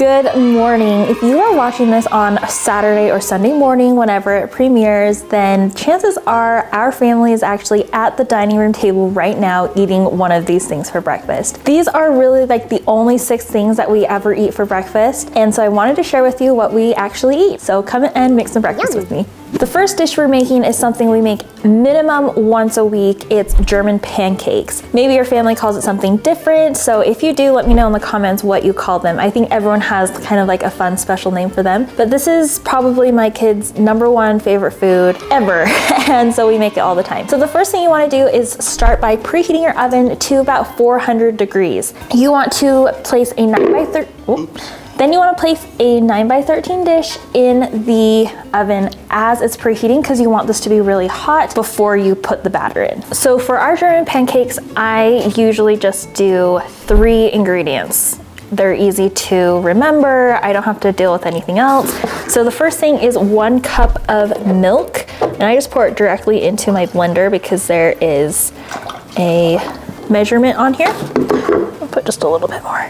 Good morning. If you are watching this on Saturday or Sunday morning, whenever it premieres, then chances are our family is actually at the dining room table right now eating one of these things for breakfast. These are really like the only 6 things that we ever eat for breakfast, and so I wanted to share with you what we actually eat. So come and make some breakfast with me. The first dish we're making is something we make minimum once a week. It's German pancakes. Maybe your family calls it something different, so if you do, let me know in the comments what you call them. I think everyone has kind of like a fun special name for them, but this is probably my kids' #1 favorite food ever, and so we make it all the time. So the first thing you want to do is start by preheating your oven to about 400 degrees. You want to place a 9x13. Then you want to place a 9x13 dish in the oven as it's preheating because you want this to be really hot before you put the batter in. So for our German pancakes, I usually just do 3 ingredients. They're easy to remember. I don't have to deal with anything else. So the first thing is 1 cup of milk, and I just pour it directly into my blender because there is a measurement on here. I'll put just a little bit more.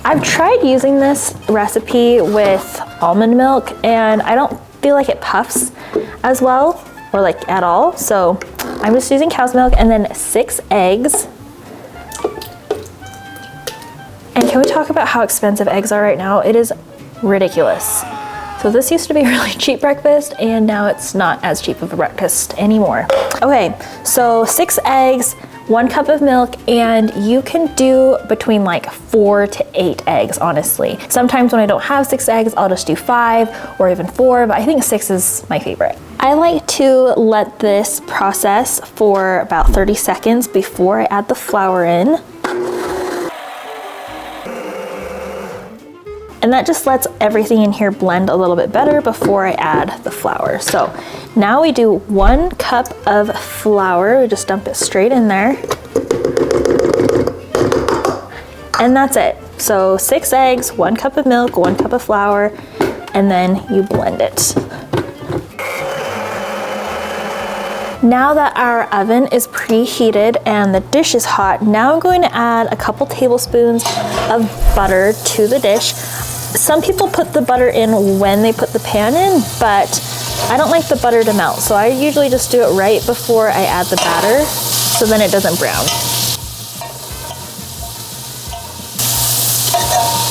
I've tried using this recipe with almond milk and I don't feel like it puffs as well or like at all. So I'm just using cow's milk and then 6 eggs. And can we talk about how expensive eggs are right now? It is ridiculous. So this used to be a really cheap breakfast and now it's not as cheap of a breakfast anymore. Okay, so 6 eggs, 1 cup of milk, and you can do between like 4 to 8 eggs, honestly. Sometimes when I don't have 6 eggs, I'll just do 5 or even 4, but I think 6 is my favorite. I like to let this process for about 30 seconds before I add the flour in. And that just lets everything in here blend a little bit better before I add the flour. So now we do 1 cup of flour. We just dump it straight in there. And that's it. So 6 eggs, 1 cup of milk, 1 cup of flour, and then you blend it. Now that our oven is preheated and the dish is hot, now I'm going to add a couple tablespoons of butter to the dish. Some people put the butter in when they put the pan in, but I don't like the butter to melt, so I usually just do it right before I add the batter, so then it doesn't brown.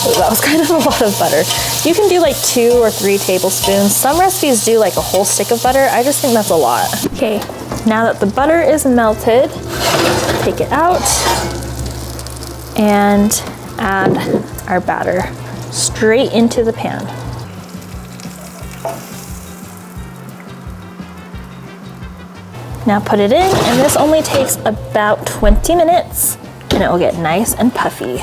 Ooh, that was kind of a lot of butter. You can do like 2 or 3 tablespoons. Some recipes do like a whole stick of butter. I just think that's a lot. Okay, now that the butter is melted, take it out and add our batter straight into the pan. Now put it in, and this only takes about 20 minutes and it will get nice and puffy.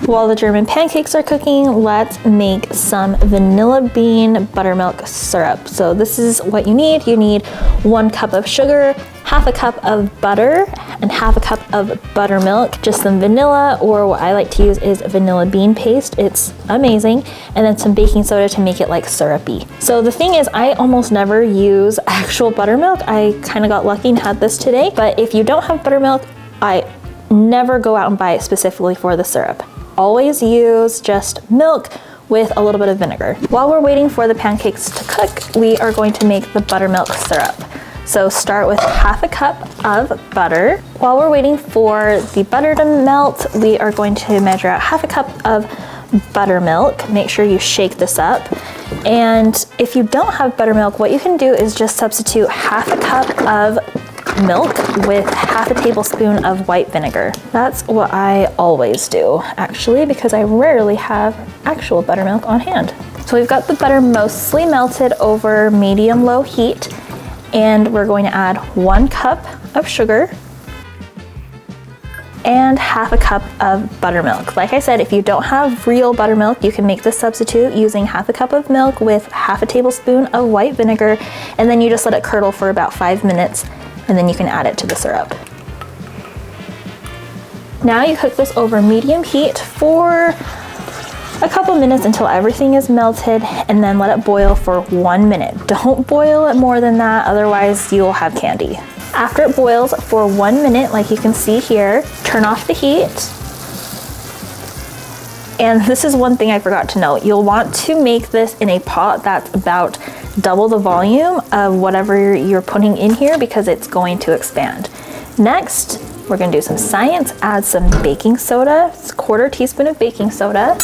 While the German pancakes are cooking, let's make some vanilla bean buttermilk syrup. So this is what you need. You need 1 cup of sugar, 1/2 cup of butter, and 1/2 cup of buttermilk, just some vanilla, or what I like to use is vanilla bean paste. It's amazing. And then some baking soda to make it like syrupy. So the thing is, I almost never use actual buttermilk. I kind of got lucky and had this today, but if you don't have buttermilk, I never go out and buy it specifically for the syrup. Always use just milk with a little bit of vinegar. While we're waiting for the pancakes to cook, we are going to make the buttermilk syrup. So start with 1/2 cup of butter. While we're waiting for the butter to melt, we are going to measure out 1/2 cup of buttermilk. Make sure you shake this up. And if you don't have buttermilk, what you can do is just substitute 1/2 cup of milk with 1/2 tablespoon of white vinegar. That's what I always do, actually, because I rarely have actual buttermilk on hand. So we've got the butter mostly melted over medium-low heat, and we're going to add 1 cup of sugar and 1/2 cup of buttermilk. Like I said, if you don't have real buttermilk, you can make this substitute using 1/2 cup of milk with 1/2 tablespoon of white vinegar, and then you just let it curdle for about 5 minutes, and then you can add it to the syrup. Now you cook this over medium heat for a couple minutes until everything is melted, and then let it boil for 1 minute. Don't boil it more than that, otherwise you'll have candy. After it boils for 1 minute, like you can see here, turn off the heat. And this is one thing I forgot to note. You'll want to make this in a pot that's about double the volume of whatever you're putting in here because it's going to expand. Next, we're gonna do some science, add some baking soda. It's a 1/4 teaspoon of baking soda.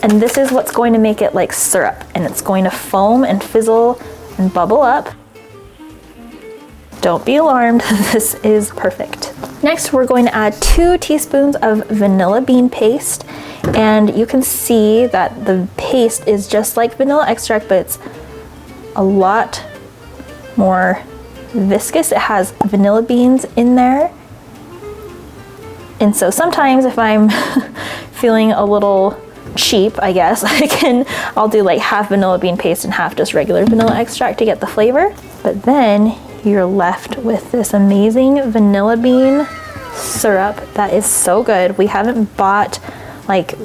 And this is what's going to make it like syrup, and it's going to foam and fizzle and bubble up. Don't be alarmed, this is perfect. Next, we're going to add 2 teaspoons of vanilla bean paste, and you can see that the paste is just like vanilla extract, but it's a lot more viscous. It has vanilla beans in there. And so sometimes if I'm feeling a little cheap, I guess, I'll do like half vanilla bean paste and half just regular vanilla extract to get the flavor. But then you're left with this amazing vanilla bean syrup that is so good. We haven't bought like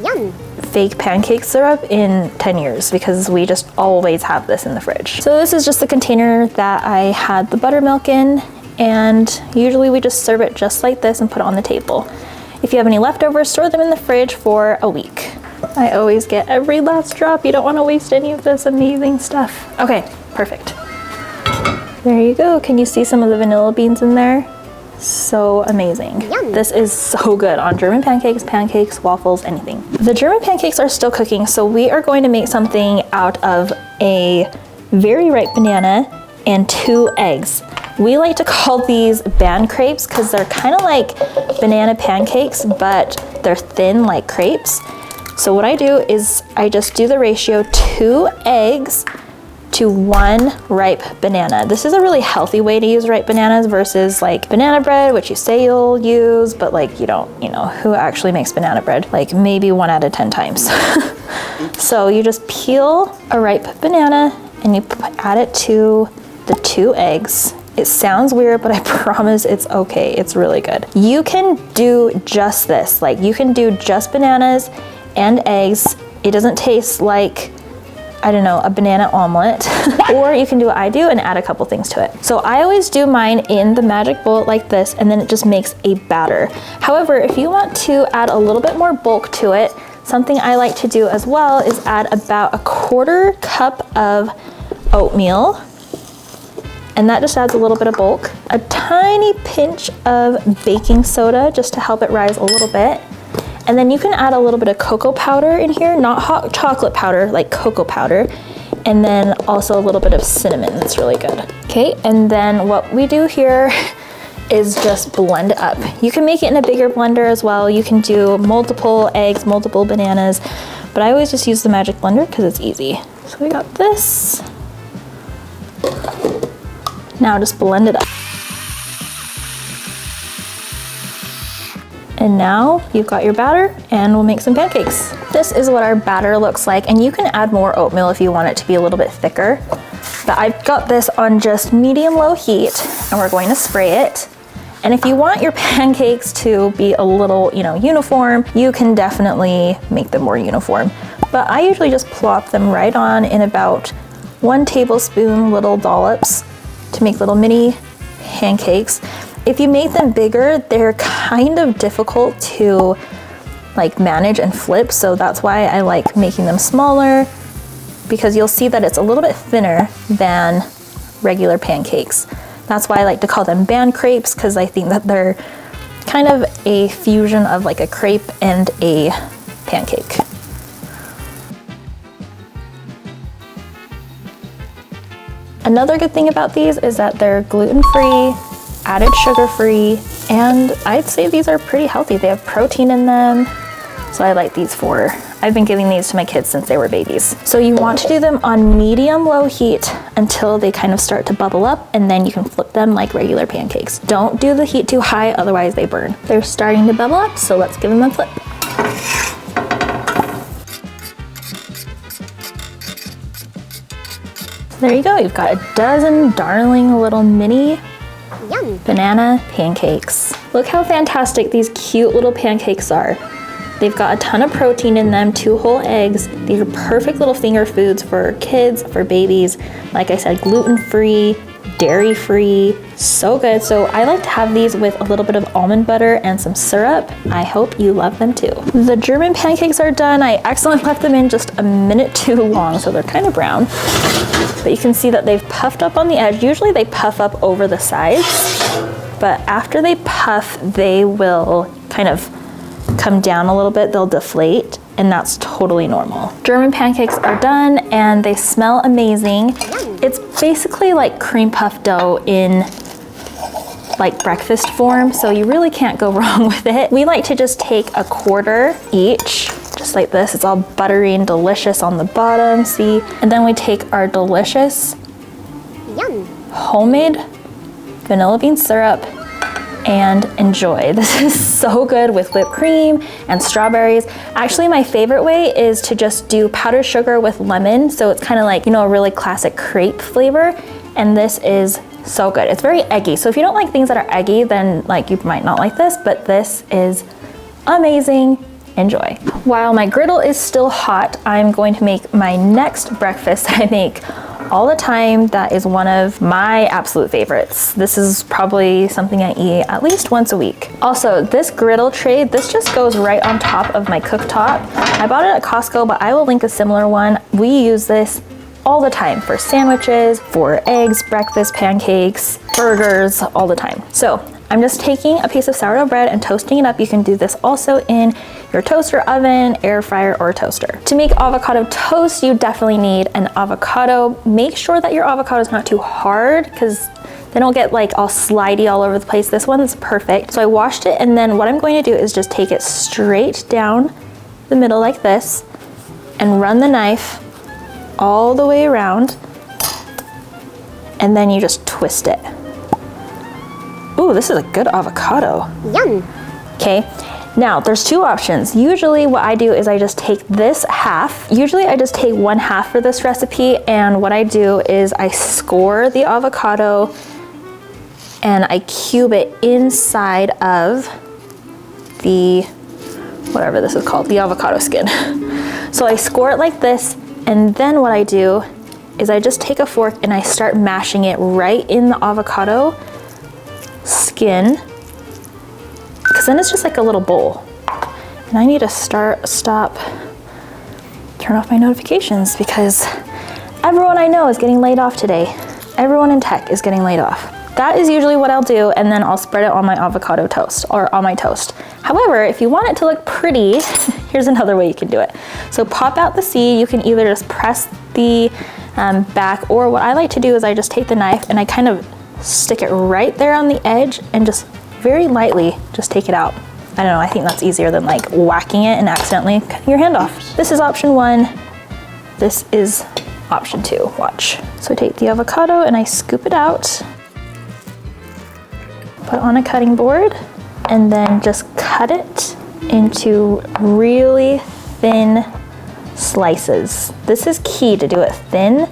fake pancake syrup in 10 years because we just always have this in the fridge. So this is just the container that I had the buttermilk in, and usually we just serve it just like this and put it on the table. If you have any leftovers, store them in the fridge for a week. I always get every last drop. You don't want to waste any of this amazing stuff. Okay, perfect. There you go. Can you see some of the vanilla beans in there? So amazing. Yum. This is so good on German pancakes, waffles, anything. The German pancakes are still cooking, so we are going to make something out of a very ripe banana and 2 eggs. We like to call these Bancrepes because they're kind of like banana pancakes, but they're thin like crepes. So what I do is I just do the ratio 2 eggs to 1 ripe banana. This is a really healthy way to use ripe bananas versus like banana bread, which you say you'll use, but like you don't, you know, who actually makes banana bread? Like maybe 1 out of 10 times. So you just peel a ripe banana and you add it to the 2 eggs. It sounds weird, but I promise it's okay. It's really good. You can do just this. Like you can do just bananas and eggs. It doesn't taste like, I don't know, a banana omelet. Or you can do what I do and add a couple things to it. So I always do mine in the magic bowl like this, and then it just makes a batter. However, if you want to add a little bit more bulk to it, something I like to do as well is add about a 1/4 cup of oatmeal. And that just adds a little bit of bulk. A tiny pinch of baking soda just to help it rise a little bit. And then you can add a little bit of cocoa powder in here, not hot chocolate powder, like cocoa powder. And then also a little bit of cinnamon, that's really good. Okay, and then what we do here is just blend it up. You can make it in a bigger blender as well. You can do multiple eggs, multiple bananas, but I always just use the magic blender because it's easy. So we got this. Now just blend it up. And now you've got your batter, and we'll make some pancakes. This is what our batter looks like, and you can add more oatmeal if you want it to be a little bit thicker. But I've got this on just medium-low heat, and we're going to spray it. And if you want your pancakes to be a little, uniform, you can definitely make them more uniform. But I usually just plop them right on in about 1 tablespoon little dollops to make little mini pancakes. If you make them bigger, they're kind of difficult to manage and flip, so that's why I like making them smaller, because you'll see that it's a little bit thinner than regular pancakes. That's why I like to call them Bancrepes, because I think that they're kind of a fusion of like a crepe and a pancake. Another good thing about these is that they're gluten-free, added sugar-free, and I'd say these are pretty healthy. They have protein in them, so I like these I've been giving these to my kids since they were babies. So you want to do them on medium-low heat until they kind of start to bubble up, and then you can flip them like regular pancakes. Don't do the heat too high, otherwise they burn. They're starting to bubble up, so let's give them a flip. There you go, you've got a dozen darling little mini banana pancakes. Look how fantastic these cute little pancakes are. They've got a ton of protein in them, 2 whole eggs. These are perfect little finger foods for kids, for babies. Like I said, gluten-free, dairy-free, so good. So I like to have these with a little bit of almond butter and some syrup. I hope you love them too. The German pancakes are done. I accidentally left them in just a minute too long, so they're kind of brown. But you can see that they've puffed up on the edge. Usually they puff up over the sides, but after they puff, they will kind of come down a little bit. They'll deflate, and that's totally normal. German pancakes are done and they smell amazing. It's basically like cream puff dough in like breakfast form, so you really can't go wrong with it. We like to just take a quarter each, just like this. It's all buttery and delicious on the bottom, see? And then we take our delicious homemade vanilla bean syrup and enjoy. This is so good with whipped cream and strawberries. Actually, my favorite way is to just do powdered sugar with lemon. So it's kind of like, you know, a really classic crepe flavor. And this is so good. It's very eggy. So if you don't like things that are eggy, then like you might not like this, but this is amazing. Enjoy. While my griddle is still hot, I'm going to make my next breakfast that I make all the time. That is one of my absolute favorites. This is probably something I eat at least once a week. Also, this griddle tray, this just goes right on top of my cooktop. I bought it at Costco, but I will link a similar one. We use this all the time for sandwiches, for eggs, breakfast, pancakes, burgers, all the time. So I'm just taking a piece of sourdough bread and toasting it up. You can do this also in your toaster oven, air fryer, or toaster. To make avocado toast, you definitely need an avocado. Make sure that your avocado is not too hard because they don't get like all slidey all over the place. This one is perfect. So I washed it, and then what I'm going to do is just take it straight down the middle like this and run the knife all the way around, and then you just twist it. Ooh, this is a good avocado. Yum. Okay, now there's two options. Usually what I do is I just take this half. Usually I just take 1/2 for this recipe, and what I do is I score the avocado and I cube it inside of the, whatever this is called, the avocado skin. So I score it like this, and then what I do is I just take a fork and I start mashing it right in the avocado skin, because then it's just like a little bowl. And I need to turn off my notifications because everyone I know is getting laid off today. Everyone in tech is getting laid off. That is usually what I'll do, and then I'll spread it on my avocado toast or on my toast. However, if you want it to look pretty, here's another way you can do it. So pop out the seed. You can either just press the back, or what I like to do is I just take the knife and I kind of stick it right there on the edge and just very lightly just take it out. I don't know, I think that's easier than like whacking it and accidentally cutting your hand off. This is option 1. This is option 2, watch. So I take the avocado and I scoop it out, put it on a cutting board, and then just cut it into really thin slices. This is key to do it thin.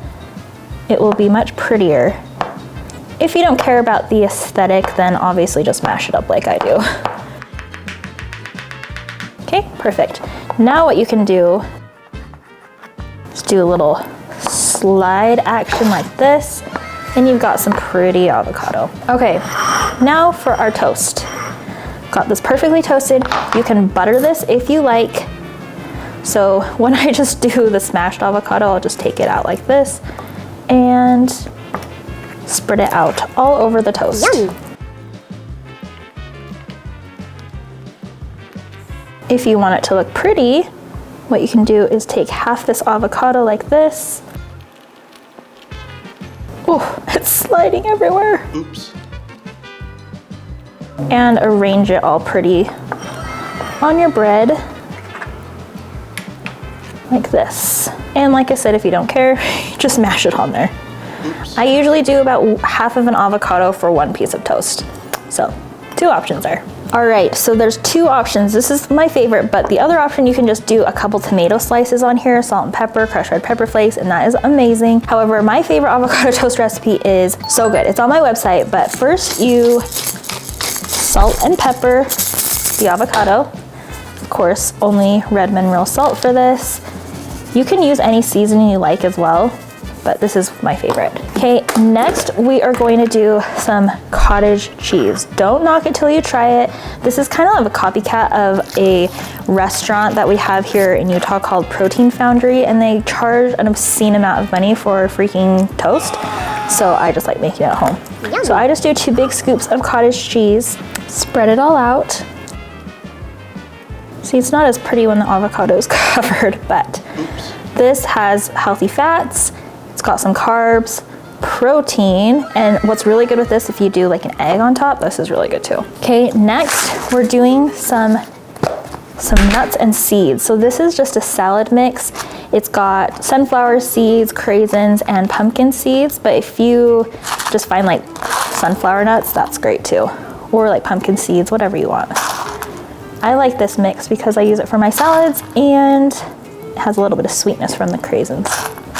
It will be much prettier. If you don't care about the aesthetic, then obviously just mash it up like I do. Okay, perfect. Now what you can do is do a little slide action like this, and you've got some pretty avocado. Okay, now for our toast. Got this perfectly toasted. You can butter this if you like. So when I just do the smashed avocado, I'll just take it out like this and spread it out all over the toast. Yum. If you want it to look pretty, what you can do is take half this avocado like this. Oh, it's sliding everywhere. Oops. And arrange it all pretty on your bread like this. And like I said, if you don't care, just mash it on there. Oops. I usually do about half of an avocado for one piece of toast. So 2 options there. All right, so there's 2 options. This is my favorite, but the other option, you can just do a couple tomato slices on here, salt and pepper, crushed red pepper flakes, and that is amazing. However, my favorite avocado toast recipe is so good. It's on my website, but first you salt and pepper the avocado. Of course, only red mineral salt for this. You can use any seasoning you like as well, but this is my favorite. Okay, next we are going to do some cottage cheese. Don't knock it till you try it. This is kind of a copycat of a restaurant that we have here in Utah called Protein Foundry, and they charge an obscene amount of money for freaking toast. So I just like making it at home. Yum. So I just do 2 big scoops of cottage cheese, spread it all out. See, it's not as pretty when the avocado is covered, but this has healthy fats, it's got some carbs, protein, and what's really good with this, if you do like an egg on top, this is really good too. Okay, next we're doing some nuts and seeds. So this is just a salad mix. It's got sunflower seeds, craisins, and pumpkin seeds, but if you just find like sunflower nuts, that's great too. Or like pumpkin seeds, whatever you want. I like this mix because I use it for my salads and it has a little bit of sweetness from the craisins.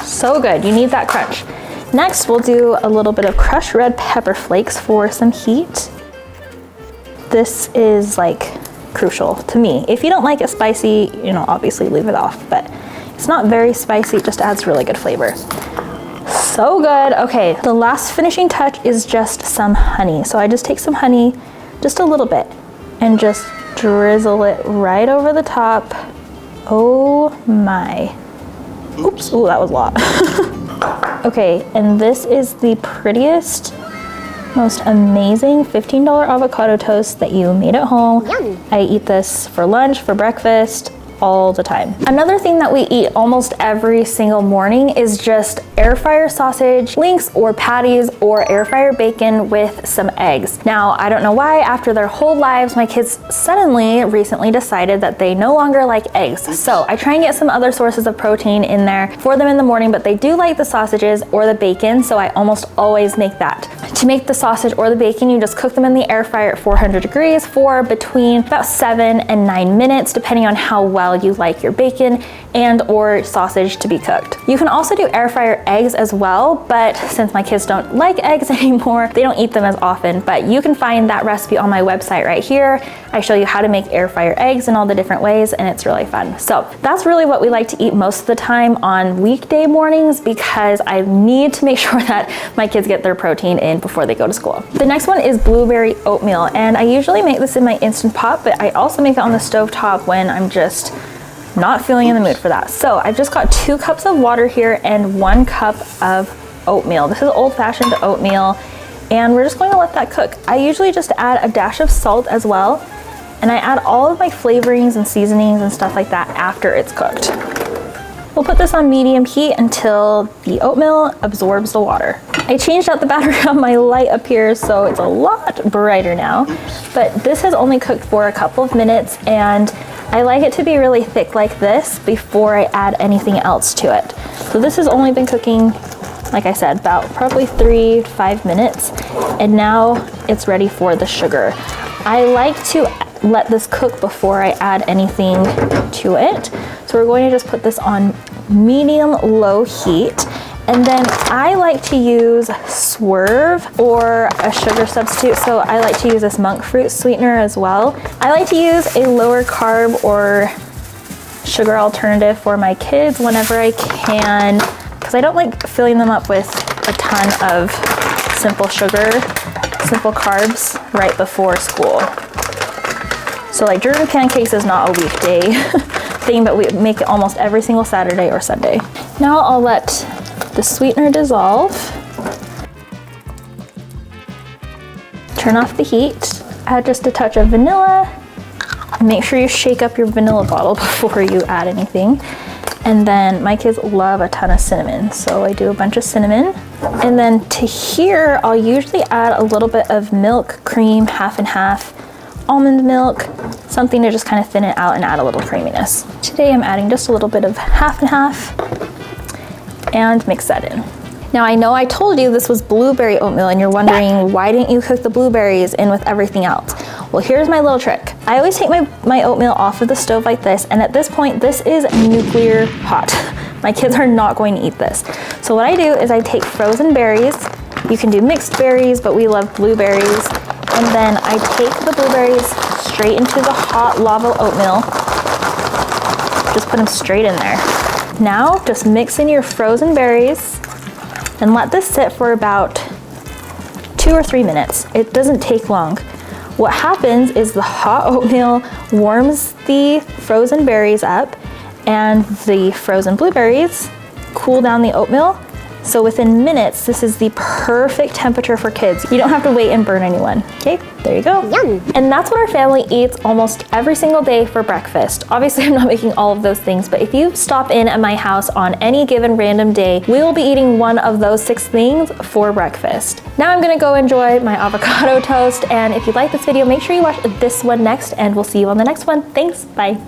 So good, you need that crunch. Next, we'll do a little bit of crushed red pepper flakes for some heat. This is like crucial to me. If you don't like it spicy, you know, obviously leave it off, but it's not very spicy, it just adds really good flavor. So good. Okay, the last finishing touch is just some honey. So I just take some honey, just a little bit, and just drizzle it right over the top. Oh my. Oops, ooh, that was a lot. Okay, and this is the prettiest, most amazing $15 avocado toast that you made at home. Yum. I eat this for lunch, for breakfast, all the time. Another thing that we eat almost every single morning is just air fryer sausage links or patties or air fryer bacon with some eggs. Now, I don't know why after their whole lives, my kids suddenly recently decided that they no longer like eggs. So I try and get some other sources of protein in there for them in the morning, but they do like the sausages or the bacon, so I almost always make that. To make the sausage or the bacon, you just cook them in the air fryer at 400 degrees for between about 7 and 9 minutes, depending on how well you like your bacon and or sausage to be cooked. You can also do air fryer eggs as well, but since my kids don't like eggs anymore, they don't eat them as often, but you can find that recipe on my website right here. I show you how to make air fryer eggs in all the different ways, and it's really fun. So that's really what we like to eat most of the time on weekday mornings because I need to make sure that my kids get their protein in before they go to school. The next one is blueberry oatmeal, and I usually make this in my Instant Pot, but I also make it on the stovetop when I'm just not feeling in the mood for that. So I've just got 2 cups of water here and 1 cup of oatmeal. This is old-fashioned oatmeal, and we're just going to let that cook. I usually just add a dash of salt as well, and I add all of my flavorings and seasonings and stuff like that after it's cooked. We'll put this on medium heat until the oatmeal absorbs the water. I changed out the battery on my light up here, so it's a lot brighter now, but this has only cooked for a couple of minutes, and I like it to be really thick like this before I add anything else to it. So this has only been cooking, like I said, about probably 3 to 5 minutes, and now it's ready for the sugar. I like to let this cook before I add anything to it. So we're going to just put this on medium-low heat. And then I like to use Swerve or a sugar substitute. So I like to use this monk fruit sweetener as well. I like to use a lower carb or sugar alternative for my kids whenever I can, because I don't like filling them up with a ton of simple sugar, simple carbs right before school. So like German pancakes is not a weekday thing, but we make it almost every single Saturday or Sunday. Now I'll let the sweetener dissolve. Turn off the heat. Add just a touch of vanilla. Make sure you shake up your vanilla bottle before you add anything. And then my kids love a ton of cinnamon, so I do a bunch of cinnamon. And then to here, I'll usually add a little bit of milk, cream, half and half, almond milk, something to just kind of thin it out and add a little creaminess. Today I'm adding just a little bit of half and half, and mix that in. Now I know I told you this was blueberry oatmeal and you're wondering why didn't you cook the blueberries in with everything else? Well, here's my little trick. I always take my oatmeal off of the stove like this, and at this point this is nuclear hot. My kids are not going to eat this. So what I do is I take frozen berries. You can do mixed berries, but we love blueberries. And then I take the blueberries straight into the hot lava oatmeal. Just put them straight in there. Now, just mix in your frozen berries and let this sit for about 2 or 3 minutes. It doesn't take long. What happens is the hot oatmeal warms the frozen berries up, and the frozen blueberries cool down the oatmeal. So within minutes, this is the perfect temperature for kids. You don't have to wait and burn anyone. Okay, there you go. Yum. And that's what our family eats almost every single day for breakfast. Obviously, I'm not making all of those things, but if you stop in at my house on any given random day, we will be eating one of those 6 things for breakfast. Now I'm gonna go enjoy my avocado toast, and if you like this video, make sure you watch this one next, and we'll see you on the next one. Thanks, bye.